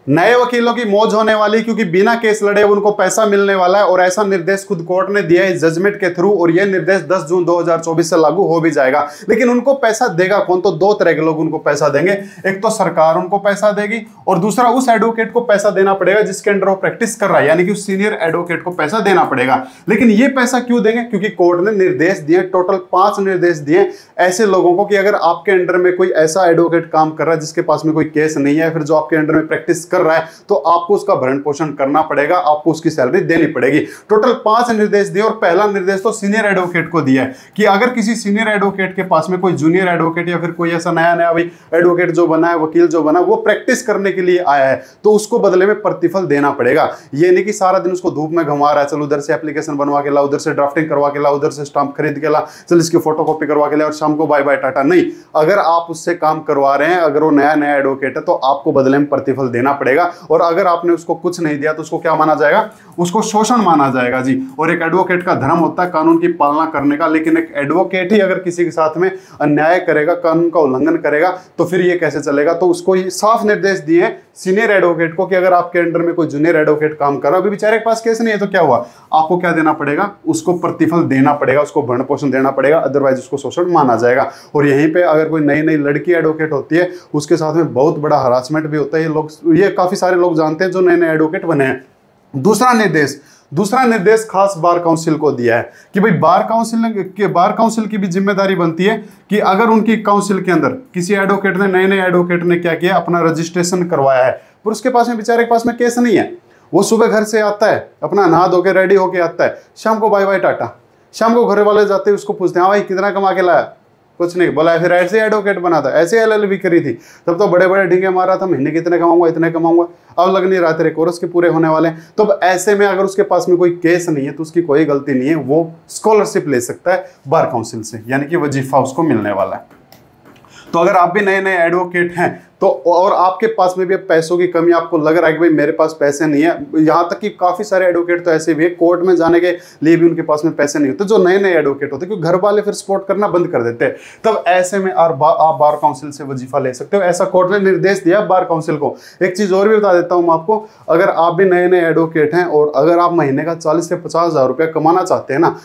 नए वकीलों की मौज होने वाली, क्योंकि बिना केस लड़े उनको पैसा मिलने वाला है और ऐसा निर्देश खुद कोर्ट ने दिया है इस जजमेंट के थ्रू, और यह निर्देश 10 जून 2024 से लागू हो भी जाएगा। लेकिन उनको पैसा देगा कौन? तो दो तरह के लोग उनको पैसा देंगे, एक तो सरकार उनको पैसा देगी और दूसरा उस एडवोकेट को पैसा देना पड़ेगा जिसके अंडर वो प्रैक्टिस कर रहा है, यानी कि उस सीनियर एडवोकेट को पैसा देना पड़ेगा। लेकिन ये पैसा क्यों देंगे? क्योंकि कोर्ट ने निर्देश दिए, टोटल 5 निर्देश दिए ऐसे लोगों को कि अगर आपके अंडर में कोई ऐसा एडवोकेट काम कर रहा है जिसके पास में कोई केस नहीं है, फिर जो आपके अंडर में प्रैक्टिस कर रहा है, तो आपको उसका भरण पोषण करना पड़ेगा, आपको उसकी सैलरी देनी पड़ेगी। टोटल 5 निर्देश दिए और पहला निर्देश तो सीनियर एडवोकेट को दिया है कि अगर किसी सीनियर एडवोकेट के पास में कोई जूनियर एडवोकेट या फिर कोई ऐसा नया भाई एडवोकेट जो बना है, वकील जो बना, वो प्रैक्टिस करने के लिए आया है, तो उसको बदले में प्रतिफल देना पड़ेगा। ये नहीं कि सारा दिन उसको धूप में घुमा रहा है, चल उधर से एप्लीकेशन बनवा के ला, उधर से ड्राफ्टिंग करवा के ला, उधर से स्टाम्प खरीद के ला, चल इसकी फोटोकॉपी करवा के ला और शाम को बाय बाय टाटा। नहीं, अगर आप उससे काम करवा रहे हैं, अगर वो नया एडवोकेट है, तो आपको बदले में प्रतिफल देना पड़ेगा। और अगर आपने उसको कुछ नहीं दिया तो उसको क्या माना जाएगा? उसको शोषण माना जाएगा जी। और एक एडवोकेट का धर्म होता है कानून की पालना करने का, लेकिन एक एडवोकेट ही अगर किसी के साथ में अन्याय करेगा, कानून का उल्लंघन करेगा, तो फिर ये कैसे चलेगा? तो उसको ये साफ निर्देश दिए सीनियर एडवोकेट को कि अगर आपके अंडर में कोई जूनियर एडवोकेट काम कर रहा है, अभी बेचारे के पास केस नहीं है, तो क्या हुआ? आपको क्या देना पड़ेगा? उसको प्रतिफल देना पड़ेगा, उसको भरण पोषण देना पड़ेगा, अदरवाइज उसको शोषण माना जाएगा। और यहीं पे अगर कोई नई लड़की एडवोकेट होती है, उसके साथ में बहुत बड़ा हरासमेंट भी होता है। ये काफी सारे लोग जानते हैं जो नए एडवोकेट बने हैं। दूसरा निर्देश खास बार काउंसिल को दिया है कि भाई बार काउंसिल की भी जिम्मेदारी बनती है कि अगर उनकी काउंसिल के अंदर किसी एडवोकेट ने, नए एडवोकेट ने क्या किया, अपना रजिस्ट्रेशन करवाया है, पर उसके पास में बेचारे के पास में केस नहीं है, वो सुबह घर से आता है, अपना नहा धो के रेडी होके आता है, शाम को बाय बाय टाटा। शाम को घर वाले जाते हैं, उसको पूछते हैं, हाँ भाई कितना कमा के लाया? कुछ नहीं। बोला फिर ऐसे एडवोकेट बना था, ऐसे LLB करी थी, तब तो बड़े बड़े ढींगे मारा था, महीने कितने कमाऊंगा, इतने कमाऊंगा। अब लग नहीं रहा तेरे कोर्स के पूरे होने वाले। तो अब ऐसे में अगर उसके पास में कोई केस नहीं है तो उसकी कोई गलती नहीं है, वो स्कॉलरशिप ले सकता है बार काउंसिल से, यानी कि वजीफा उसको मिलने वाला है। तो अगर आप भी नए एडवोकेट हैं तो, और आपके पास में भी पैसों की कमी, आपको लग रहा है कि भाई मेरे पास पैसे नहीं है, यहाँ तक कि काफ़ी सारे एडवोकेट तो ऐसे भी है कोर्ट में जाने के लिए भी उनके पास में पैसे नहीं होते, जो नए एडवोकेट होते हैं, क्योंकि घर वाले फिर सपोर्ट करना बंद कर देते हैं। तब ऐसे में आप बार काउंसिल से वजीफा ले सकते हो, ऐसा कोर्ट ने निर्देश दिया बार काउंसिल को। एक चीज़ और भी बता देता हूँ मैं आपको, अगर आप भी नए एडवोकेट हैं और अगर आप महीने का 40 से 50 हज़ार रुपया कमाना चाहते हैं ना,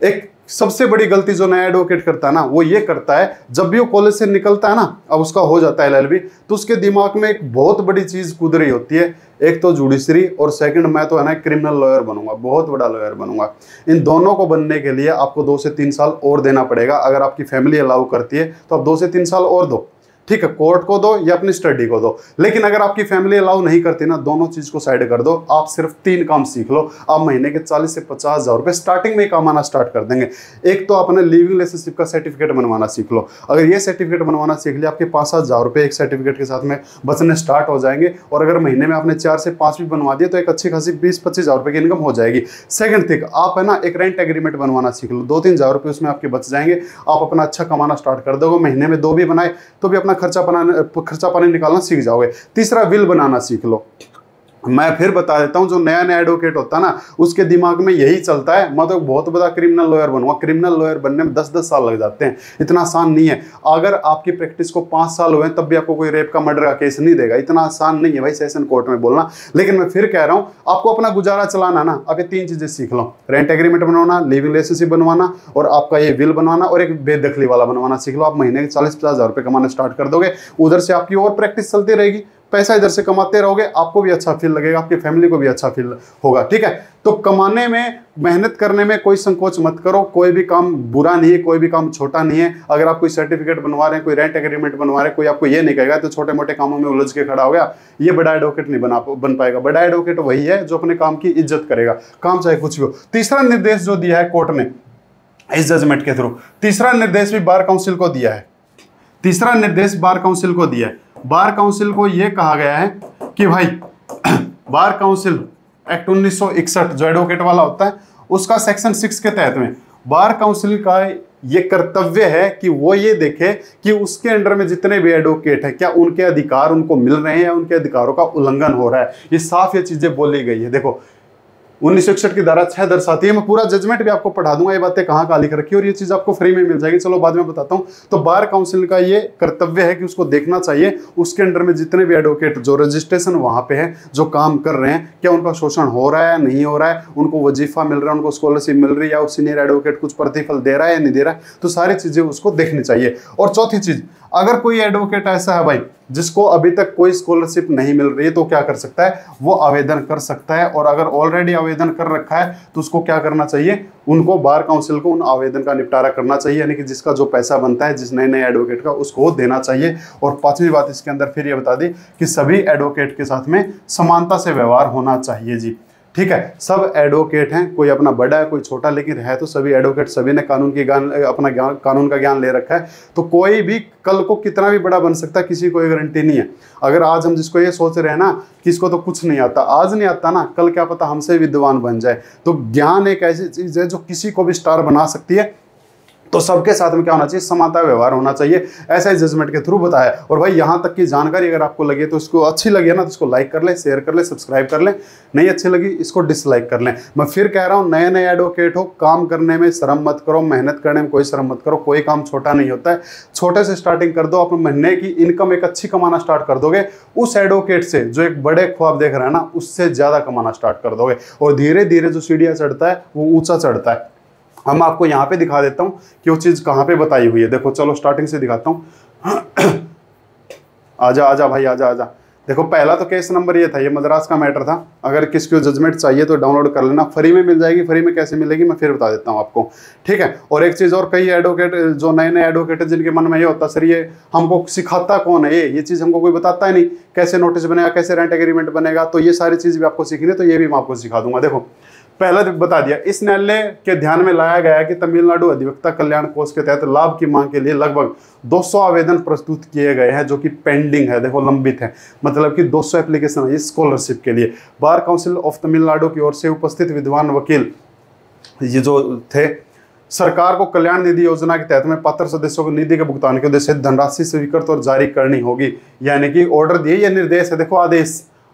एक सबसे बड़ी गलती जो नया एडवोकेट करता है ना, वो ये करता है, जब भी वो कॉलेज से निकलता है ना, अब उसका हो जाता है LLB, तो उसके दिमाग में एक बहुत बड़ी चीज कूद रही होती है, एक तो जुडिशरी और सेकंड मैं तो है ना क्रिमिनल लॉयर बनूंगा, बहुत बड़ा लॉयर बनूंगा। इन दोनों को बनने के लिए आपको 2 से 3 साल और देना पड़ेगा। अगर आपकी फैमिली अलाउ करती है तो आप 2 से 3 साल और दो, ठीक है, कोर्ट को दो या अपनी स्टडी को दो। लेकिन अगर आपकी फैमिली अलाउ नहीं करती ना, दोनों चीज को साइड कर दो, आप सिर्फ 3 काम सीख लो, आप महीने के 40 से 50 हज़ार रुपए स्टार्टिंग में कमाना स्टार्ट कर देंगे। एक तो आपने लिविंग रिलेशनशिप का सर्टिफिकेट बनवाना सीख लो। अगर ये सर्टिफिकेट बनवाना सीख लिया, आपके 5-7 हज़ार रुपए एक सर्टिफिकेट के साथ में बचने स्टार्ट हो जाएंगे। और अगर महीने में आपने 4 से 5 भी बनवा दिए तो एक अच्छी खासी 20-25 हज़ार रुपए की इनकम हो जाएगी। सेकंड थिंग, आप है ना एक रेंट एग्रीमेंट बनवाना सीख लो, 2-3 हज़ार रुपए उसमें आपके बच जाएंगे, आप अपना अच्छा कमाना स्टार्ट कर दोगे। महीने में 2 भी बनाए तो भी अपना खर्चा पानी निकालना सीख जाओगे। तीसरा, विल बनाना सीख लो। मैं फिर बता देता हूं, जो नया एडवोकेट होता है ना, उसके दिमाग में यही चलता है, मैं तो बहुत बड़ा क्रिमिनल लॉयर बनूंगा। क्रिमिनल लॉयर बनने में 10-10 साल लग जाते हैं, इतना आसान नहीं है। अगर आपकी प्रैक्टिस को 5 साल हुए तब भी आपको कोई रेप का, मर्डर का केस नहीं देगा, इतना आसान नहीं है भाई सेशन कोर्ट में बोलना। लेकिन मैं फिर कह रहा हूं, आपको अपना गुजारा चलाना ना, अब ये 3 चीजें सीख लो, रेंट एग्रीमेंट बनवाना, लिविंग रिलेशनशिप बनवाना और आपका ये विल बनवाना और एक बेदखली वाला बनवाना सीख लो। आप महीने के 40-50 हज़ार रुपए कमाना स्टार्ट कर दोगे, उधर से आपकी और प्रैक्टिस चलती रहेगी, पैसा इधर से कमाते रहोगे, आपको भी अच्छा फील लगेगा, आपकी फैमिली को भी अच्छा फील होगा, ठीक है। तो कमाने में, मेहनत करने में कोई संकोच मत करो, कोई भी काम बुरा नहीं है, कोई भी काम छोटा नहीं है। अगर आप कोई सर्टिफिकेट बनवा रहे हैं, कोई रेंट एग्रीमेंट बनवा रहे हैं, कोई आपको ये नहीं कहेगा तो छोटे मोटे कामों में उलझ के खड़ा हो गया, ये बड़ा एडवोकेट नहीं बन पाएगा। बड़ा एडवोकेट वही है जो अपने काम की इज्जत करेगा, काम चाहे कुछ भी हो। तीसरा निर्देश जो दिया है कोर्ट ने इस जजमेंट के थ्रू, तीसरा निर्देश भी बार काउंसिल को दिया है। तीसरा निर्देश बार काउंसिल को दिया है। बार काउंसिल को यह कहा गया है कि भाई बार काउंसिल एक्ट 1961 जो एडवोकेट वाला होता है, उसका सेक्शन 6 के तहत में बार काउंसिल का ये कर्तव्य है कि वो ये देखे कि उसके अंडर में जितने भी एडवोकेट हैं, क्या उनके अधिकार उनको मिल रहे हैं या उनके अधिकारों का उल्लंघन हो रहा है। ये साफ ये चीजें बोली गई है। देखो, 1961 की धारा 6 दर्शाती है। मैं पूरा जजमेंट भी आपको पढ़ा दूंगा, ये बातें कहाँ कहाँ लिख रखी है और ये चीज आपको फ्री में मिल जाएगी। चलो बाद में बताता हूँ। तो बार काउंसिल का ये कर्तव्य है कि उसको देखना चाहिए उसके अंडर में जितने भी एडवोकेट जो रजिस्ट्रेशन वहां पे है, जो काम कर रहे हैं, क्या उनका शोषण हो रहा है नहीं हो रहा है, उनको वजीफा मिल रहा है, उनको स्कॉलरशिप मिल रही है, या सीनियर एडवोकेट कुछ प्रतिफल दे रहा है या नहीं दे रहा है, तो सारी चीजें उसको देखनी चाहिए। और चौथी चीज, अगर कोई एडवोकेट ऐसा है भाई जिसको अभी तक कोई स्कॉलरशिप नहीं मिल रही है, तो क्या कर सकता है, वो आवेदन कर सकता है। और अगर ऑलरेडी आवेदन कर रखा है तो उसको क्या करना चाहिए, उनको बार काउंसिल को उन आवेदन का निपटारा करना चाहिए, यानी कि जिसका जो पैसा बनता है जिस नए नए एडवोकेट का, उसको देना चाहिए। और पांचवी बात इसके अंदर फिर ये बता दी कि सभी एडवोकेट के साथ में समानता से व्यवहार होना चाहिए जी। ठीक है, सब एडवोकेट हैं, कोई अपना बड़ा है कोई छोटा, लेकिन है तो सभी एडवोकेट, सभी ने कानून की कानून का ज्ञान ले रखा है। तो कोई भी कल को कितना भी बड़ा बन सकता है, किसी को गारंटी नहीं है। अगर आज हम जिसको ये सोच रहे हैं ना कि इसको तो कुछ नहीं आता, आज नहीं आता ना, कल क्या पता हमसे विद्वान बन जाए। तो ज्ञान एक ऐसी चीज है जो किसी को भी स्टार बना सकती है। तो सबके साथ में क्या होना चाहिए, समानता व्यवहार होना चाहिए, ऐसा ही जजमेंट के थ्रू बताया। और भाई यहाँ तक की जानकारी अगर आपको लगे तो इसको अच्छी लगी ना तो इसको लाइक कर ले, शेयर कर ले, सब्सक्राइब कर ले, नहीं अच्छी लगी इसको डिसलाइक कर लें। मैं फिर कह रहा हूँ, नए नए एडवोकेट हो, काम करने में शर्म मत करो, मेहनत करने में कोई शर्म मत करो, कोई काम छोटा नहीं होता है। छोटे से स्टार्टिंग कर दो, अपने महीने की इनकम एक अच्छी कमाना स्टार्ट कर दोगे, उस एडवोकेट से जो एक बड़े ख्वाब देख रहा है ना, उससे ज्यादा कमाना स्टार्ट कर दोगे। और धीरे धीरे जो सीढ़ियाँ चढ़ता है वो ऊंचा चढ़ता है। हम आपको यहाँ पे दिखा देता हूँ कि वो चीज़ कहाँ पे बताई हुई है। देखो चलो स्टार्टिंग से दिखाता हूँ। आजा आजा भाई, आजा आजा। देखो पहला तो केस नंबर ये था, ये मद्रास का मैटर था। अगर किसी को जजमेंट चाहिए तो डाउनलोड कर लेना, फ्री में मिल जाएगी। फ्री में कैसे मिलेगी मैं फिर बता देता हूँ आपको, ठीक है। और एक चीज़ और, कई एडवोकेट जो नए नए एडवोकेट है जिनके मन में ये होता सर ये हमको सिखाता कौन है, ये चीज़ हमको कोई बताता है नहीं, कैसे नोटिस बनेगा, कैसे रेंट एग्रीमेंट बनेगा, तो ये सारी चीज़ भी आपको सीखनी है, तो ये भी मैं आपको सिखा दूंगा। देखो पहला बता दिया, इस न्यायालय के ध्यान में लाया गया है कि तमिलनाडु अधिवक्ता कल्याण कोष के तहत लाभ की मांग के लिए लगभग 200 आवेदन प्रस्तुत किए गए हैं जो कि पेंडिंग है। देखो लंबित है, मतलब कि 200 एप्लीकेशन है स्कॉलरशिप के लिए। बार काउंसिल ऑफ तमिलनाडु की ओर से उपस्थित विद्वान वकील ये जो थे, सरकार को कल्याण निधि योजना के तहत में पात्र सदस्यों को निधि के भुगतान के उद्देश्य धनराशि स्वीकृत और जारी करनी होगी, यानी कि ऑर्डर दिए, ये निर्देश है। देखो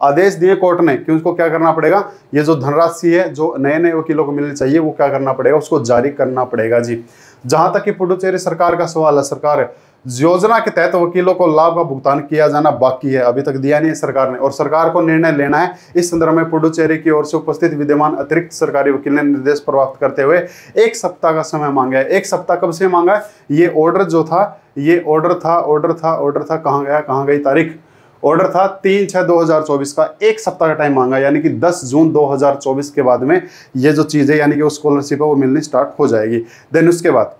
आदेश दिए कोर्ट ने कि उसको क्या करना पड़ेगा, ये जो धनराशि है जो नए नए वकीलों को मिलनी चाहिए वो क्या करना पड़ेगा, उसको जारी करना पड़ेगा जी। जहां तक कि पुडुचेरी सरकार का सवाल है, सरकार योजना के तहत वकीलों को लाभ का भुगतान किया जाना बाकी है, अभी तक दिया नहीं है सरकार ने, और सरकार को निर्णय लेना है। इस संदर्भ में पुडुचेरी की ओर से उपस्थित विद्यमान अतिरिक्त सरकारी वकील ने निर्देश प्राप्त करते हुए 1 सप्ताह का समय मांगा है। 1 सप्ताह कब से मांगा है, ये ऑर्डर जो था, ये ऑर्डर था, कहाँ गई तारीख, ऑर्डर था 3/6/2024 का। 1 सप्ताह का टाइम मांगा, यानी कि 10 जून 2024 के बाद में ये जो चीज़ है यानी कि वो स्कॉलरशिप है वो मिलनी स्टार्ट हो जाएगी। देन उसके बाद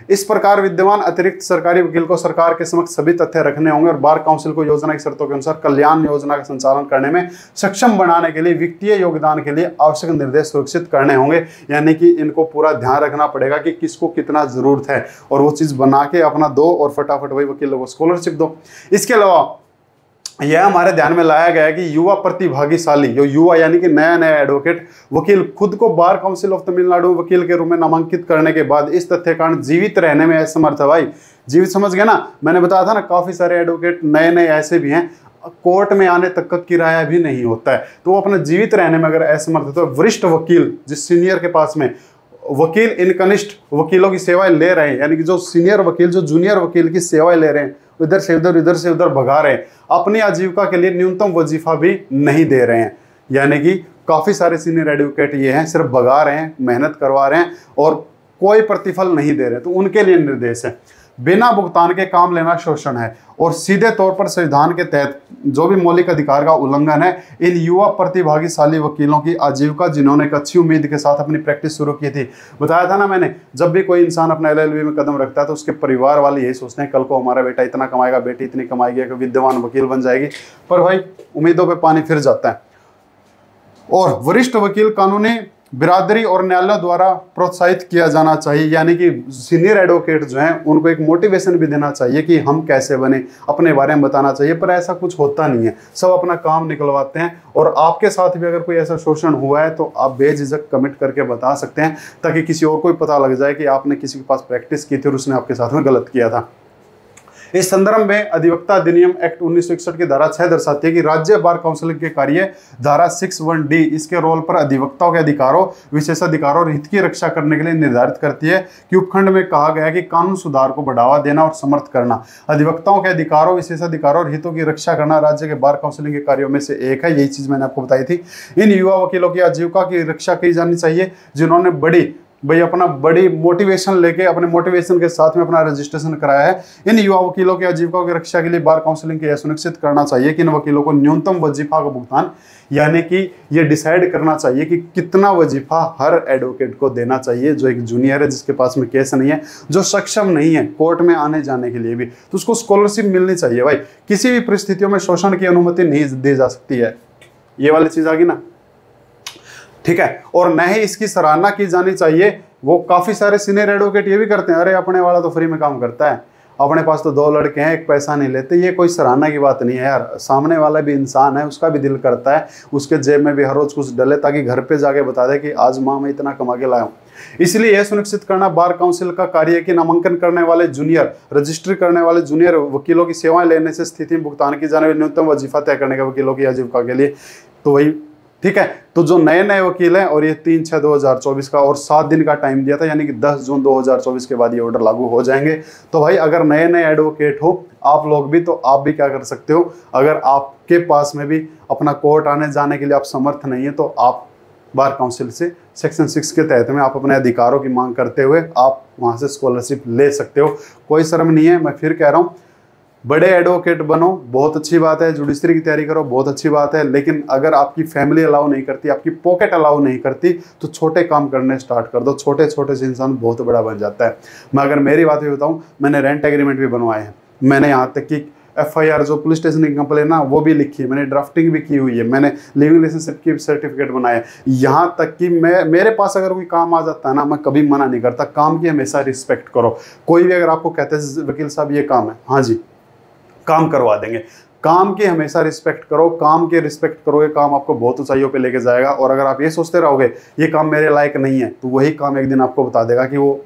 इस प्रकार विद्यमान अतिरिक्त सरकारी वकील को सरकार के समक्ष सभी तथ्य रखने होंगे और बार काउंसिल को योजना की शर्तों के अनुसार कल्याण योजना का संचालन करने में सक्षम बनाने के लिए वित्तीय योगदान के लिए आवश्यक निर्देश सुरक्षित करने होंगे, यानी कि इनको पूरा ध्यान रखना पड़ेगा कि किसको कितना जरूरत है और वो चीज़ बना के अपना दो और फटाफट वही वकीलों को स्कॉलरशिप दो। इसके अलावा यह हमारे ध्यान में लाया गया है कि युवा प्रतिभागिशाली, जो युवा यानी कि नया एडवोकेट वकील खुद को बार काउंसिल ऑफ तमिलनाडु वकील के रूप में नामांकित करने के बाद इस तथ्य कारण जीवित रहने में असमर्थ है। भाई जीवित समझ गए ना, मैंने बताया था ना काफी सारे एडवोकेट नए ऐसे भी हैं कोर्ट में आने तक का किराया भी नहीं होता है, तो वो अपना जीवित रहने में अगर असमर्थ है तो वरिष्ठ वकील जिस सीनियर के पास में वकील इन कनिष्ठ वकीलों की सेवाएं ले रहे हैं, यानी कि जो सीनियर वकील जो जूनियर वकील की सेवाएं ले रहे हैं, इधर से उधर भगा रहे हैं, अपनी आजीविका के लिए न्यूनतम वजीफा भी नहीं दे रहे हैं, यानी कि काफ़ी सारे सीनियर एडवोकेट ये हैं सिर्फ भगा रहे हैं, मेहनत करवा रहे हैं और कोई प्रतिफल नहीं दे रहे, तो उनके लिए निर्देश है। बिना भुगतान के काम लेना शोषण है और सीधे तौर पर संविधान के तहत जो भी मौलिक अधिकार का उल्लंघन है। इन युवा प्रतिभागिशाली वकीलों की आजीविका जिन्होंने एक अच्छी उम्मीद के साथ अपनी प्रैक्टिस शुरू की थी, बताया था ना मैंने, जब भी कोई इंसान अपना LLB में कदम रखता है तो उसके परिवार वाले यही सोचते हैं कल को हमारा बेटा इतना कमाएगा, बेटी इतनी कमाएगी, कि विद्यमान वकील बन जाएगी, पर भाई उम्मीदों पर पानी फिर जाता है। और वरिष्ठ वकील कानूनी बिरादरी और न्यायालयों द्वारा प्रोत्साहित किया जाना चाहिए, यानी कि सीनियर एडवोकेट जो हैं उनको एक मोटिवेशन भी देना चाहिए कि हम कैसे बने, अपने बारे में बताना चाहिए, पर ऐसा कुछ होता नहीं है, सब अपना काम निकलवाते हैं। और आपके साथ भी अगर कोई ऐसा शोषण हुआ है तो आप बेझिझक कमेंट करके बता सकते हैं ताकि किसी और को भी पता लग जाए कि आपने किसी के पास प्रैक्टिस की थी और उसने आपके साथ में गलत किया था। इस संदर्भ में अधिवक्ता अधिनियम एक्ट 1961 की धारा 6 दर्शाती है कि राज्य बार काउंसिल के कार्य धारा 61D इसके रोल पर अधिवक्ताओं के अधिकारों, विशेषाधिकारों और हित की रक्षा करने के लिए निर्धारित करती है कि उपखंड में कहा गया है कि कानून सुधार को बढ़ावा देना और समर्थ करना, अधिवक्ताओं के अधिकारों, विशेषाधिकारों और हितों की रक्षा करना राज्य के बार काउंसिल के कार्यों में से एक है। यही चीज मैंने आपको बताई थी। इन युवा वकीलों की आजीविका की रक्षा की जानी चाहिए जिन्होंने बड़ी मोटिवेशन लेके अपने मोटिवेशन के साथ में अपना रजिस्ट्रेशन कराया है। इन युवा वकीलों की आजीविका की रक्षा के लिए बार काउंसिलिंग को यह सुनिश्चित करना चाहिए कि इन वकीलों को न्यूनतम वजीफा का भुगतान, यानी कि ये डिसाइड करना चाहिए कि कितना वजीफा हर एडवोकेट को देना चाहिए जो एक जूनियर है, जिसके पास में केस नहीं है, जो सक्षम नहीं है कोर्ट में आने जाने के लिए भी, तो उसको स्कॉलरशिप मिलनी चाहिए। भाई किसी भी परिस्थितियों में शोषण की अनुमति नहीं दी जा सकती है। ये वाली चीज आ गई ना, ठीक है। और न ही इसकी सराहना की जानी चाहिए। वो काफी सारे सीनियर एडवोकेट ये भी करते हैं, अरे अपने वाला तो फ्री में काम करता है, अपने पास तो 2 लड़के हैं, एक पैसा नहीं लेते। ये कोई सराहना की बात नहीं है यार। सामने वाला भी इंसान है, उसका भी दिल करता है उसके जेब में भी हर रोज कुछ डले, ताकि घर पे जाके बता दे कि आज माँ मैं इतना कमा के लाया हूँ। इसलिए यह सुनिश्चित करना बार काउंसिल का कार्य है कि नामांकन करने वाले जूनियर, रजिस्ट्री करने वाले जूनियर वकीलों की सेवाएं लेने से स्थिति में भुगतान की जाने वाली न्यूनतम वजीफा तय करने का वकीलों की आजीविका के लिए। तो वही ठीक है। तो जो नए वकील हैं, और ये 3/6/2024 का और 7 दिन का टाइम दिया था, यानी कि 10 जून 2024 के बाद ये ऑर्डर लागू हो जाएंगे। तो भाई अगर नए एडवोकेट हो आप लोग भी, तो आप भी क्या कर सकते हो, अगर आपके पास में भी अपना कोर्ट आने जाने के लिए आप समर्थ नहीं है, तो आप बार काउंसिल से सेक्शन 6 के तहत में आप अपने अधिकारों की मांग करते हुए आप वहाँ से स्कॉलरशिप ले सकते हो। कोई शर्म नहीं है। मैं फिर कह रहा हूँ, बड़े एडवोकेट बनो, बहुत अच्छी बात है, जुडिशरी की तैयारी करो, बहुत अच्छी बात है, लेकिन अगर आपकी फैमिली अलाउ नहीं करती, आपकी पॉकेट अलाउ नहीं करती, तो छोटे काम करने स्टार्ट कर दो। छोटे छोटे से इंसान बहुत बड़ा बन जाता है। मैं अगर मेरी बात भी बताऊं, मैंने रेंट एग्रीमेंट भी बनवाए हैं, मैंने यहाँ तक कि FIR जो पुलिस स्टेशन की कंप्लेन ना वो भी लिखी है, मैंने ड्राफ्टिंग भी की हुई है, मैंने लिविंग रिलेशनशिप की सर्टिफिकेट बनाए। यहाँ तक कि मेरे पास अगर कोई काम आ जाता है ना, मैं कभी मना नहीं करता। काम की हमेशा रिस्पेक्ट करो। कोई भी अगर आपको कहते हैं वकील साहब ये काम है, हाँ जी काम करवा देंगे। काम की हमेशा रिस्पेक्ट करो। काम के रिस्पेक्ट करोगे, काम आपको बहुत ऊंचाइयों पे लेके जाएगा। और अगर आप ये सोचते रहोगे ये काम मेरे लायक नहीं है, तो वही काम एक दिन आपको बता देगा कि वो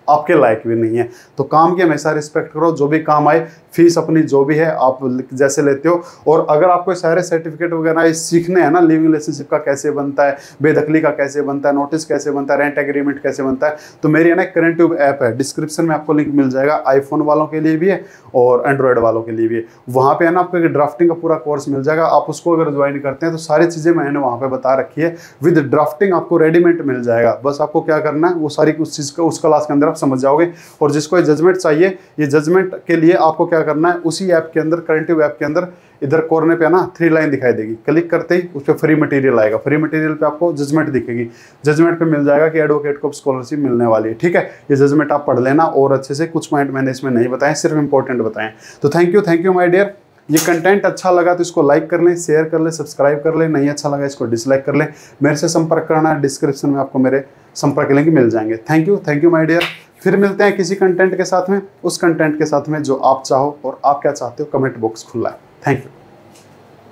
आपके लायक भी नहीं है। तो काम की हमेशा रिस्पेक्ट करो। जो भी काम आए, फीस अपनी जो भी है आप जैसे लेते हो। और अगर आपको सारे सर्टिफिकेट वगैरह सीखने हैं ना, लिविंग रिलेशनशिप का कैसे बनता है, बेदखली का कैसे बनता है, नोटिस कैसे बनता है, रेंट एग्रीमेंट कैसे बनता है, तो मेरी है ना करंट ट्यूब ऐप है, डिस्क्रिप्शन में आपको लिंक मिल जाएगा। आईफोन वालों के लिए भी है और एंड्रॉयड वालों के लिए भी है। वहाँ पे है ना आपको ड्राफ्टिंग का पूरा कोर्स मिल जाएगा। आप उसको अगर ज्वाइन करते हैं तो सारी चीज़ें मैंने वहाँ पे बता रखी है। विद ड्राफ्टिंग आपको रेडीमेड मिल जाएगा। बस आपको क्या करना है, वो सारी उस चीज़ को उस क्लास के अंदर आप समझ जाओगे। और जिसको ये जजमेंट चाहिए, ये जजमेंट के लिए आपको क्या करना है, उसी ऐप के अंदर, करंटिव ऐप के अंदर इधर कोने पे ना 3 लाइन दिखाई देगी। क्लिक करते ही उस पर फ्री मटेरियल आएगा। फ्री मटेरियल पे आपको जजमेंट दिखेगी। जजमेंट पे मिल जाएगा कि एडवोकेट को स्कॉलरशिप मिलने वाली है। ठीक है, ये जजमेंट आप पढ़ लेना और अच्छे से। कुछ पॉइंट मैंने इसमें नहीं बताए, सिर्फ इंपॉर्टेंट बताएं। तो थैंक यू माय डियर। ये कंटेंट अच्छा लगा तो इसको लाइक कर लें, शेयर कर लें, सब्सक्राइब कर लें। नहीं अच्छा लगा इसको डिसलाइक कर लें। मेरे से संपर्क करना है, डिस्क्रिप्शन में आपको मेरे संपर्क लिंक मिल जाएंगे। Thank you my dear. फिर मिलते हैं किसी कंटेंट के साथ में, उस कंटेंट के साथ में जो आप चाहो। और आप क्या चाहते हो, कमेंट बॉक्स खुला है। Thank you.